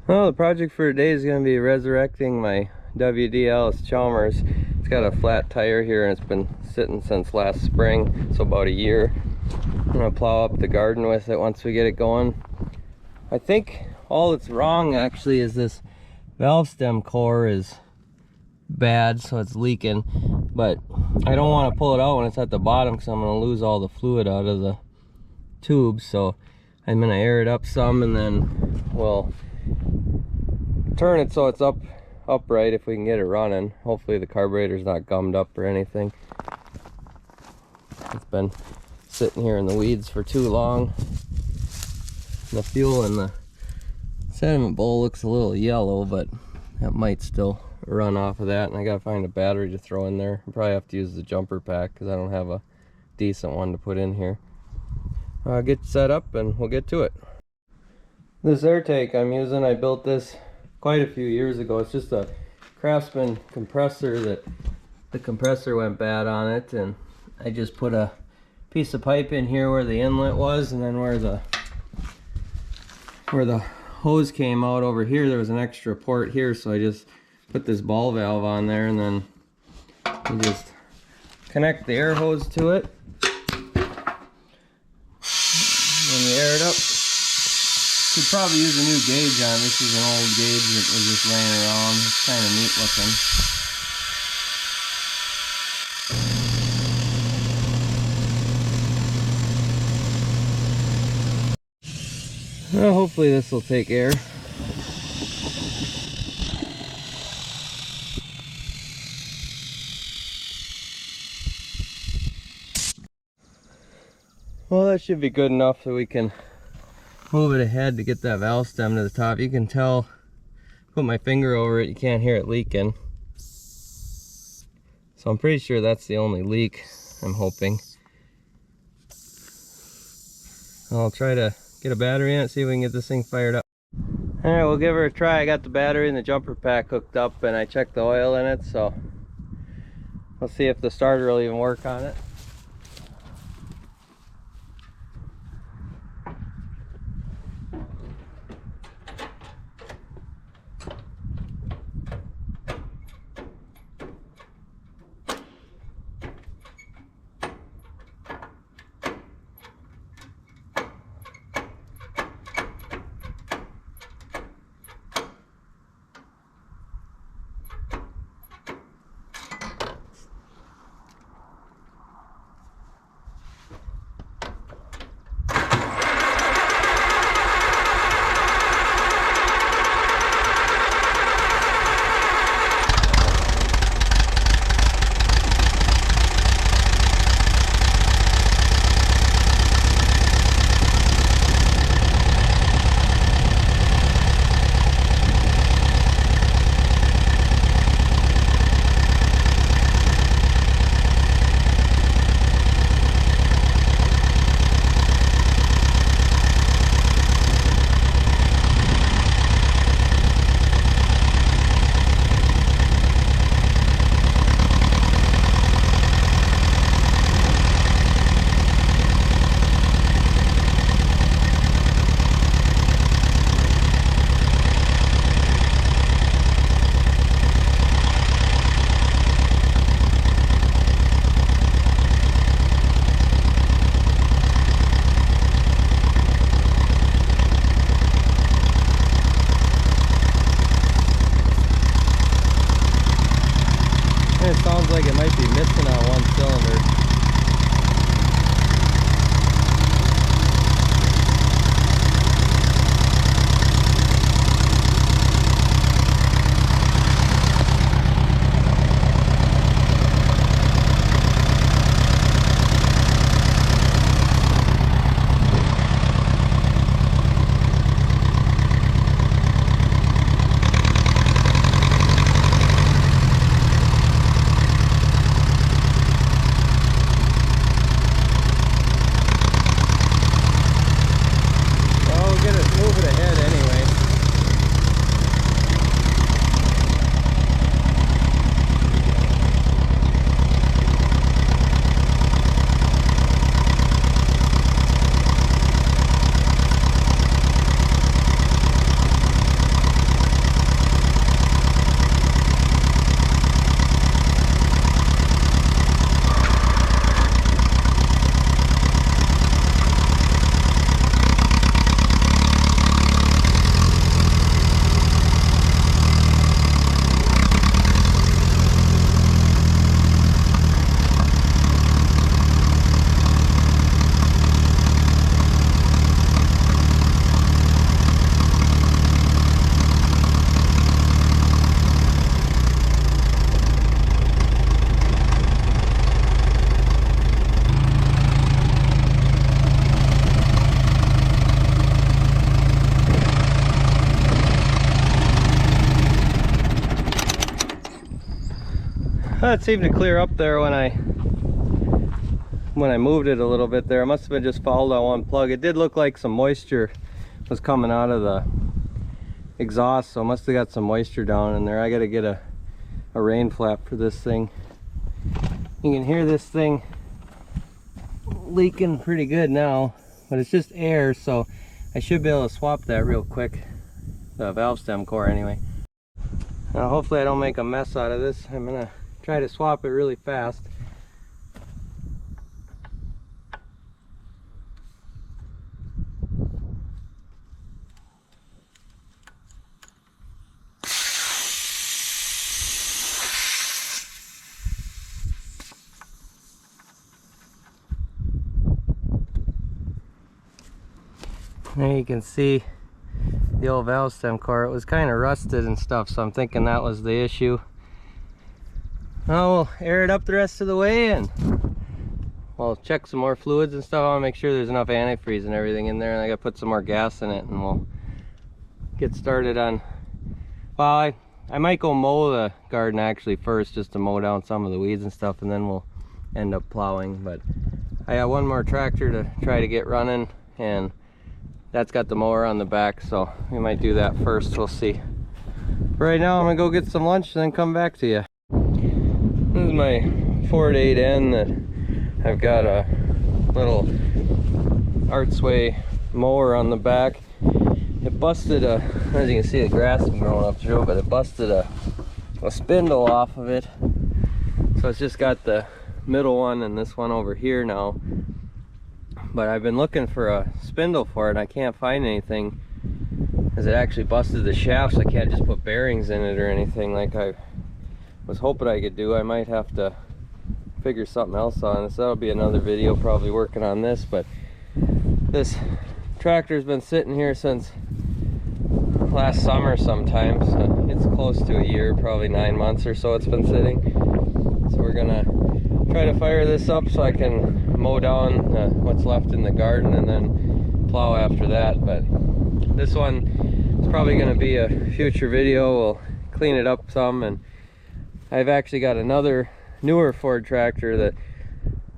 Well, the project for today is going to be resurrecting my WD Allis Chalmers. It's got a flat tire here and it's been sitting since last spring, so about a year. I'm going to plow up the garden with it once we get it going. I think all that's wrong actually is this valve stem core is bad, so it's leaking, but I don't want to pull it out when it's at the bottom because I'm going to lose all the fluid out of the tube. So I'm going to air it up some and then we'll turn it so it's upright if we can get it running. Hopefully the carburetor's not gummed up or anything. It's been sitting here in the weeds for too long. The fuel in the sediment bowl looks a little yellow, but that might still run off of that, and I gotta find a battery to throw in there. I'll probably have to use the jumper pack because I don't have a decent one to put in here. I'll get set up and we'll get to it. This air tank I'm using, I built this quite a few years ago. It's just a Craftsman compressor that the compressor went bad on it, and I just put a piece of pipe in here where the inlet was, and then where the hose came out over here there was an extra port here, so I just put this ball valve on there, and then you just connect the air hose to it and you air it up. Could probably use a new gauge on. This is an old gauge that was just laying around. It's kind of neat looking. Well, hopefully this will take air. Well, that should be good enough that we can move it ahead to get that valve stem to the top. You can tell, put my finger over it, you can't hear it leaking. So I'm pretty sure that's the only leak, I'm hoping. I'll try to get a battery in it, see if we can get this thing fired up. Alright, we'll give her a try. I got the battery and the jumper pack hooked up, and I checked the oil in it, so let's see if the starter will even work on it. It seemed to clear up there when I moved it a little bit there. It must have been just fouled on one plug. It did look like some moisture was coming out of the exhaust, so I must have got some moisture down in there. I got to get a rain flap for this thing. You can hear this thing leaking pretty good now, but it's just air, so I should be able to swap that real quick. The valve stem core anyway. Now hopefully I don't make a mess out of this. I'm gonna try to swap it really fast. There you can see the old valve stem core. It was kind of rusted and stuff, so I'm thinking that was the issue. Now we'll air it up the rest of the way and we'll check some more fluids and stuff. I want to make sure there's enough antifreeze and everything in there, and I gotta put some more gas in it, and we'll get started on, well, I might go mow the garden actually first, just to mow down some of the weeds and stuff, and then we'll end up plowing. But I got one more tractor to try to get running, and that's got the mower on the back, so we might do that first. We'll see. Right now I'm gonna go get some lunch and then come back to you. This is my Ford 8N that I've got a little Artsway mower on the back. It busted a, as you can see the grass is growing up through it, but it busted a spindle off of it. So it's just got the middle one and this one over here now. But I've been looking for a spindle for it and I can't find anything, as it actually busted the shaft, so I can't just put bearings in it or anything like I was hoping I could do. I might have to figure something else on this. That'll be another video, probably working on this. But this tractor's been sitting here since last summer sometime, so it's close to a year, probably 9 months or so it's been sitting. So we're gonna try to fire this up so I can mow down what's left in the garden and then plow after that. But this one is probably going to be a future video. We'll clean it up some, and I've actually got another newer Ford tractor that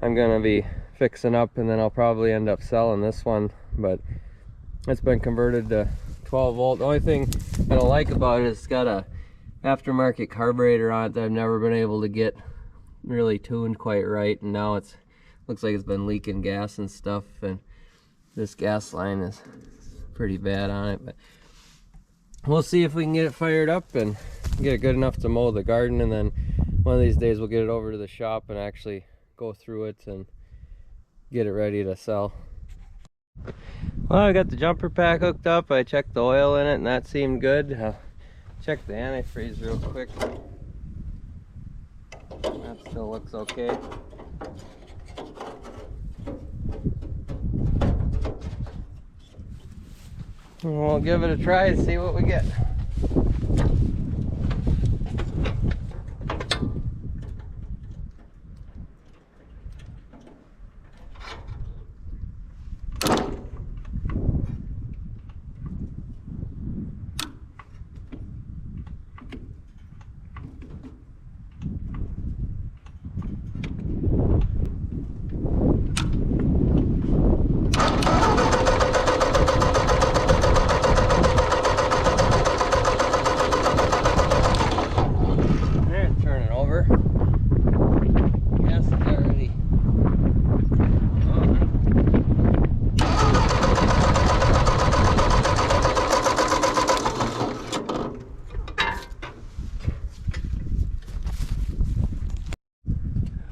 I'm going to be fixing up, and then I'll probably end up selling this one. But it's been converted to 12 volt. The only thing I don't like about it is it's got a aftermarket carburetor on it that I've never been able to get really tuned quite right, and now it's looks like it's been leaking gas and stuff, and this gas line is pretty bad on it. But we'll see if we can get it fired up and get it good enough to mow the garden, and then one of these days we'll get it over to the shop and actually go through it and get it ready to sell. Well, I got the jumper pack hooked up. I checked the oil in it and that seemed good. I'll check the antifreeze real quick. That still looks okay. We'll give it a try and see what we get.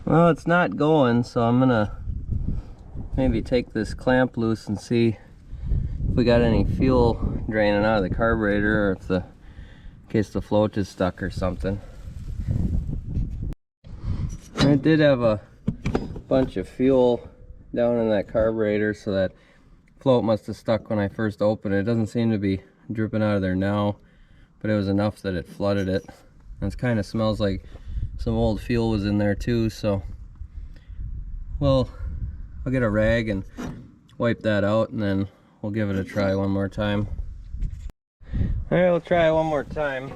Well, it's not going, so I'm gonna maybe take this clamp loose and see if we got any fuel draining out of the carburetor, or if in case the float is stuck or something. I did have a bunch of fuel down in that carburetor, so that float must have stuck when I first opened it. It doesn't seem to be dripping out of there now, but it was enough that it flooded it. And it kind of smells like some old fuel was in there too, so well, I'll get a rag and wipe that out, and then we'll give it a try one more time. Alright, we'll try it one more time.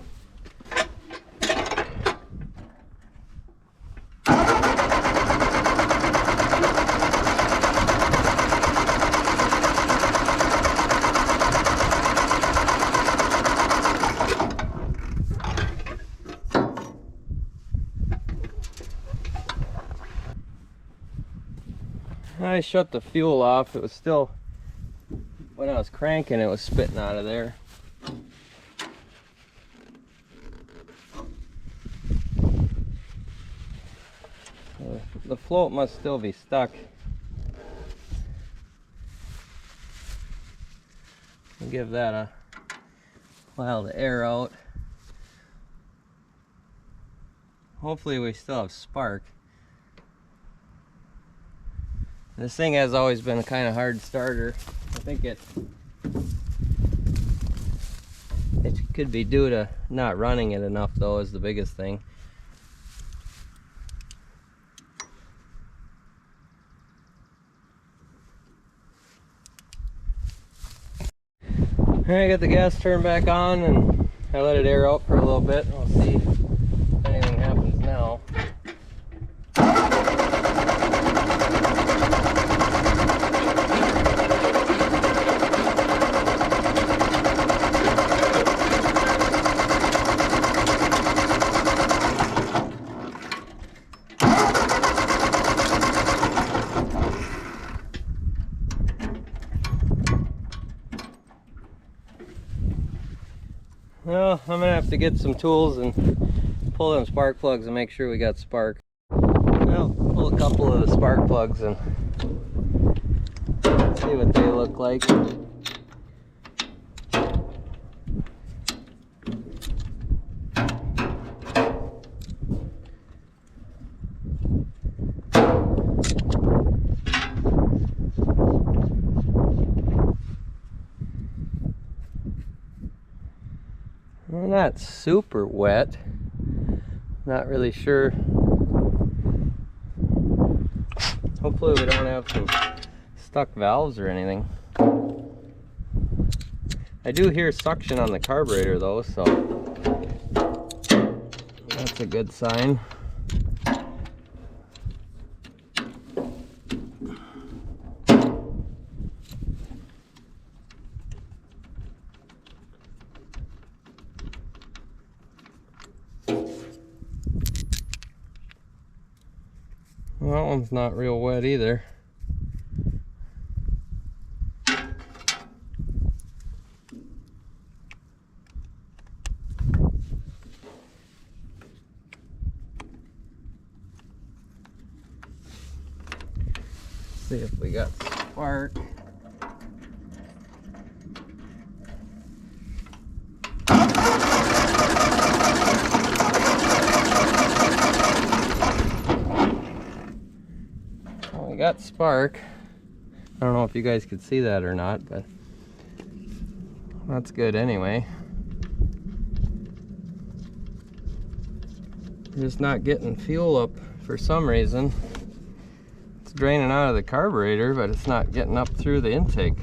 I shut the fuel off. It was still, when I was cranking, it was spitting out of there. The float must still be stuck. I'll give that a while to air out. Hopefully we still have spark. This thing has always been a kind of hard starter. I think it could be due to not running it enough though, is the biggest thing. Alright, I got the gas turned back on and I let it air out for a little bit. We'll see if anything happens now. Well, I'm gonna have to get some tools and pull them spark plugs and make sure we got spark. Well, pull a couple of the spark plugs and see what they look like. Well, not super wet. Not really sure. Hopefully we don't have some stuck valves or anything. I do hear suction on the carburetor though, so that's a good sign. Well, that one's not real wet either. See if we got spark. Well, we got spark. I don't know if you guys could see that or not, but that's good anyway. We're just not getting fuel up for some reason. It's draining out of the carburetor, but it's not getting up through the intake.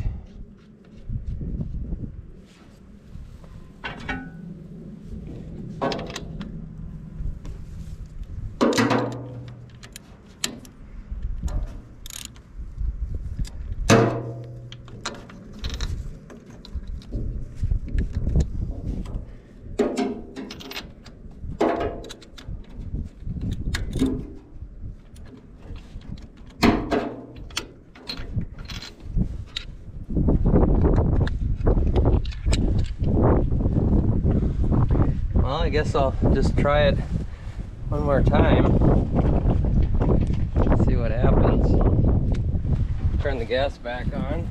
Well, I guess I'll just try it one more time. See what happens. Turn the gas back on.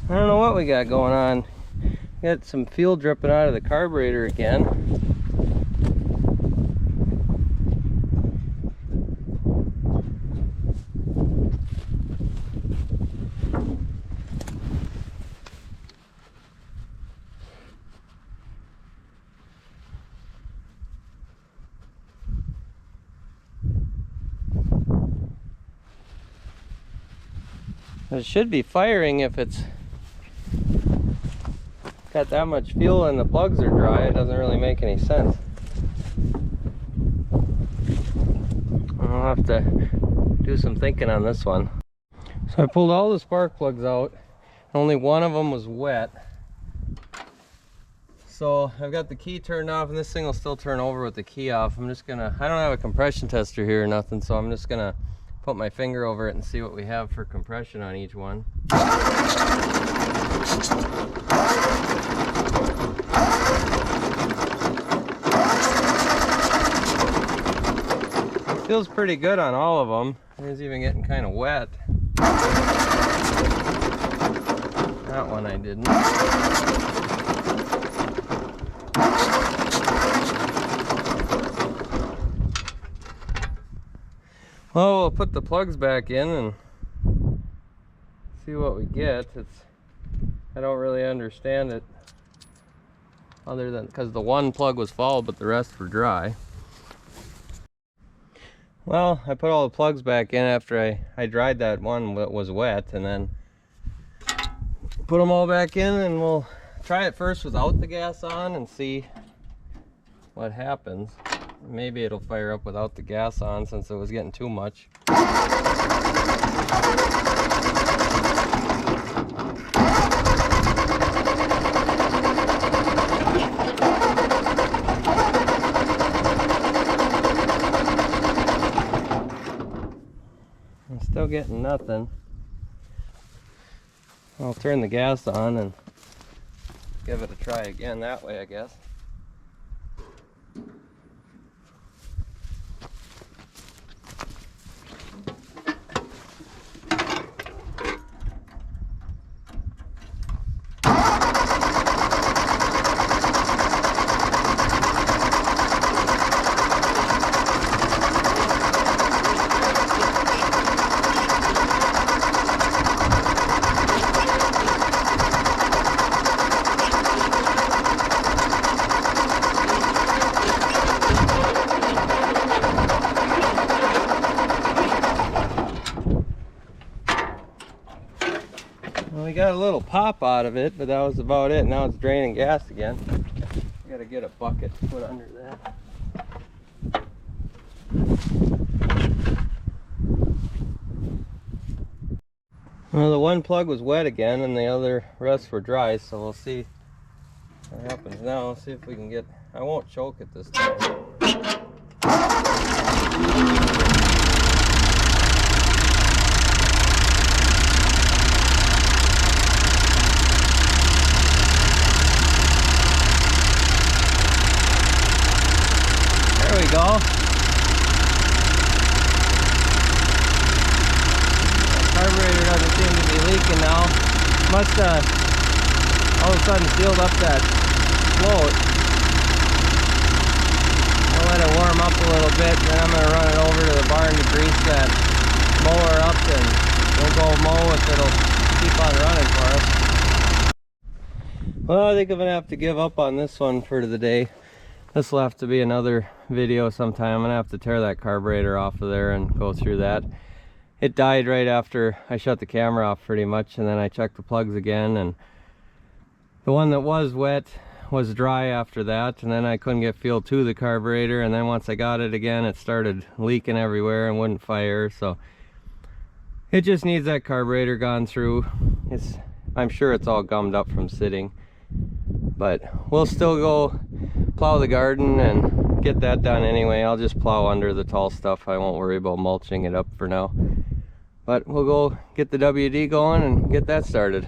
I don't know what we got going on. Got some fuel dripping out of the carburetor again. It should be firing if it's got that much fuel and the plugs are dry. It doesn't really make any sense. I'll have to do some thinking on this one. So I pulled all the spark plugs out. Only one of them was wet. So I've got the key turned off, and this thing will still turn over with the key off. I don't have a compression tester here or nothing, so I'm just gonna put my finger over it and see what we have for compression on each one. It feels pretty good on all of them. It's even getting kind of wet. That one I didn't. Well, we'll put the plugs back in and see what we get. I don't really understand it, other than because the one plug was full but the rest were dry. Well, I put all the plugs back in after I dried that one that was wet, and then put them all back in, and we'll try it first without the gas on and see what happens. Maybe it'll fire up without the gas on since it was getting too much. I'm still getting nothing. I'll turn the gas on and give it a try again that way, I guess. We got a little pop out of it, but that was about it. Now it's draining gas again. I gotta get a bucket to put under that. Well, the one plug was wet again and the other rest were dry, so we'll see what happens now. We'll see if we can get... I won't choke it this time. There we go. The carburetor doesn't seem to be leaking now. Must have all of a sudden sealed up that float. I'll let it warm up a little bit, then I'm going to run it over to the barn to grease that mower up, and we'll go mow if it'll keep on running for us. Well, I think I'm going to have to give up on this one for the day. This will have to be another video sometime. I'm going to have to tear that carburetor off of there and go through that. It died right after I shut the camera off pretty much, and then I checked the plugs again, and the one that was wet was dry after that, and then I couldn't get fuel to the carburetor, and then once I got it again, it started leaking everywhere and wouldn't fire. So it just needs that carburetor gone through. I'm sure it's all gummed up from sitting, but we'll still go plow the garden and get that done anyway. I'll just plow under the tall stuff. I won't worry about mulching it up for now, but we'll go get the WD going and get that started.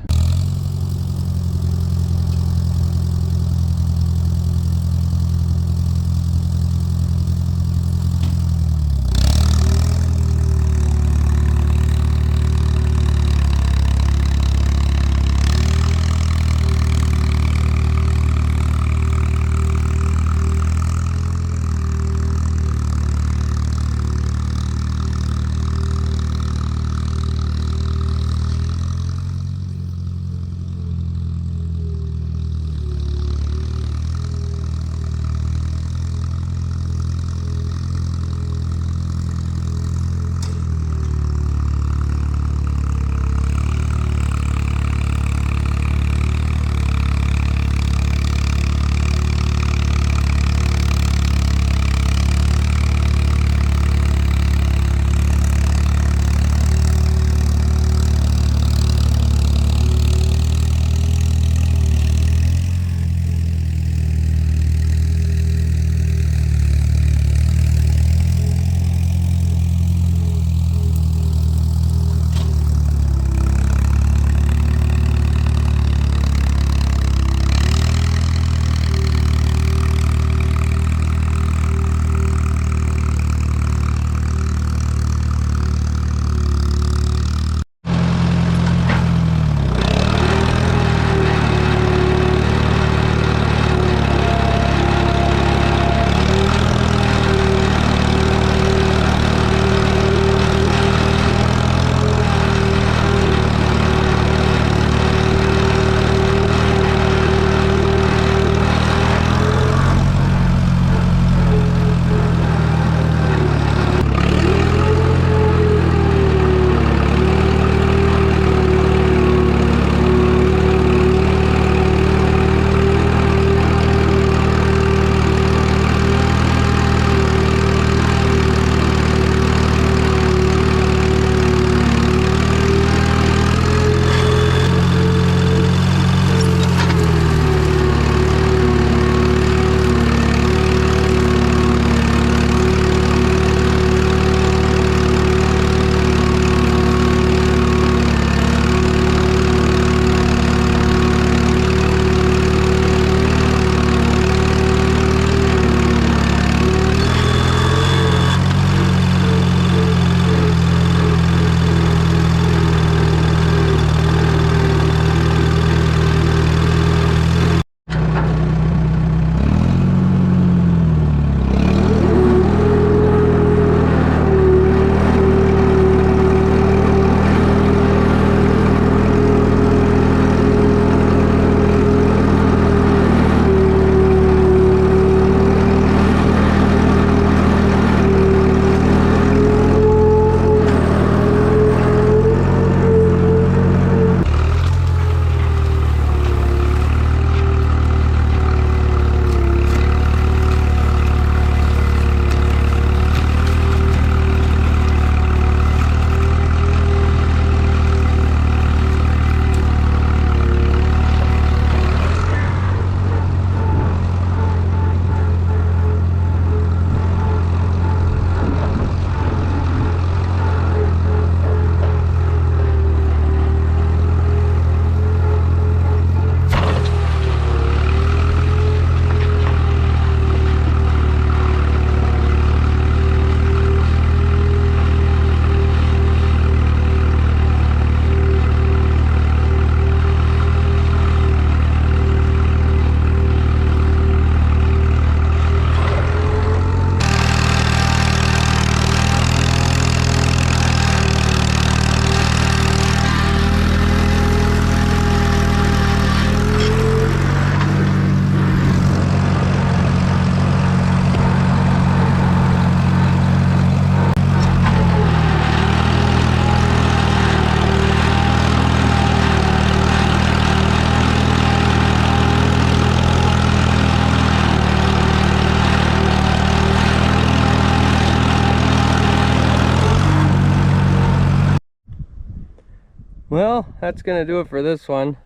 Well, that's gonna do it for this one.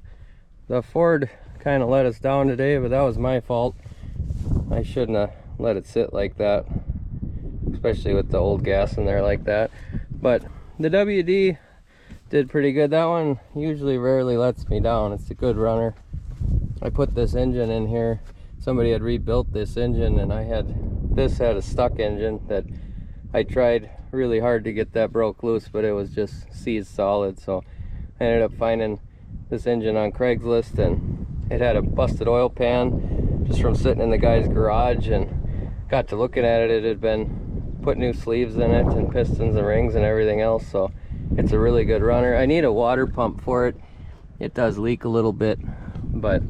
The Ford kind of let us down today, but that was my fault. I shouldn't have let it sit like that, especially with the old gas in there like that. But the WD did pretty good. That one usually rarely lets me down. It's a good runner. I put this engine in here. Somebody had rebuilt this engine, and this had a stuck engine that I tried really hard to get that broke loose, but it was just seized solid. So I ended up finding this engine on Craigslist, and it had a busted oil pan just from sitting in the guy's garage, and got to looking at it. It had been put new sleeves in it and pistons and rings and everything else. So it's a really good runner. I need a water pump for it. It does leak a little bit, but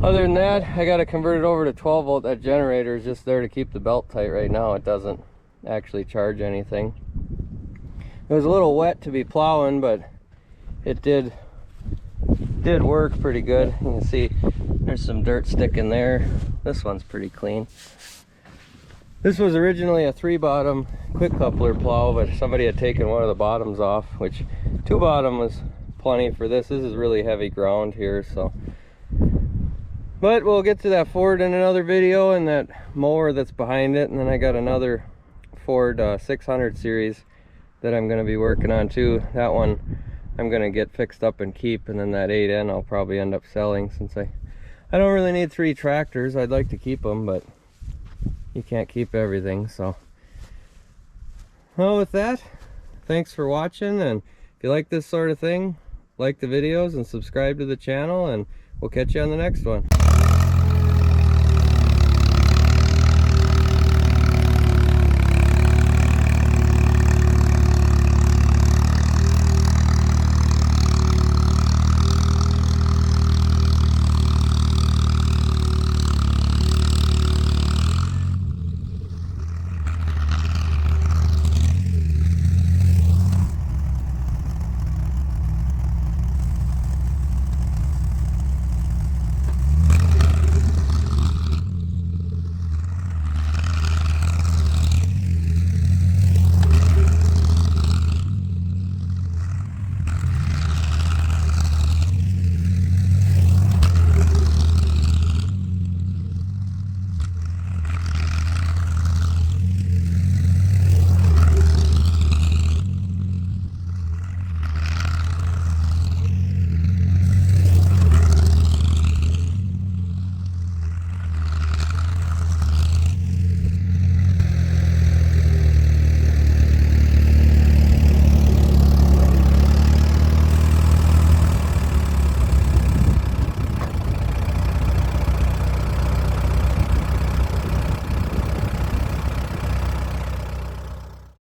other than that, I got to convert it over to 12 volt. That generator is just there to keep the belt tight right now. It doesn't actually charge anything. It was a little wet to be plowing, but it did work pretty good. You can see there's some dirt sticking there. This one's pretty clean. This was originally a 3-bottom quick coupler plow, but somebody had taken one of the bottoms off, which 2-bottom was plenty for this. This is really heavy ground here, so. But we'll get to that Ford in another video, and that mower that's behind it, and then I got another Ford 600 series that I'm going to be working on too. That one I'm going to get fixed up and keep, and then that 8N I'll probably end up selling, since I don't really need 3 tractors. I'd like to keep them, but you can't keep everything. So well, with that, thanks for watching, and if you like this sort of thing, like the videos and subscribe to the channel, and we'll catch you on the next one.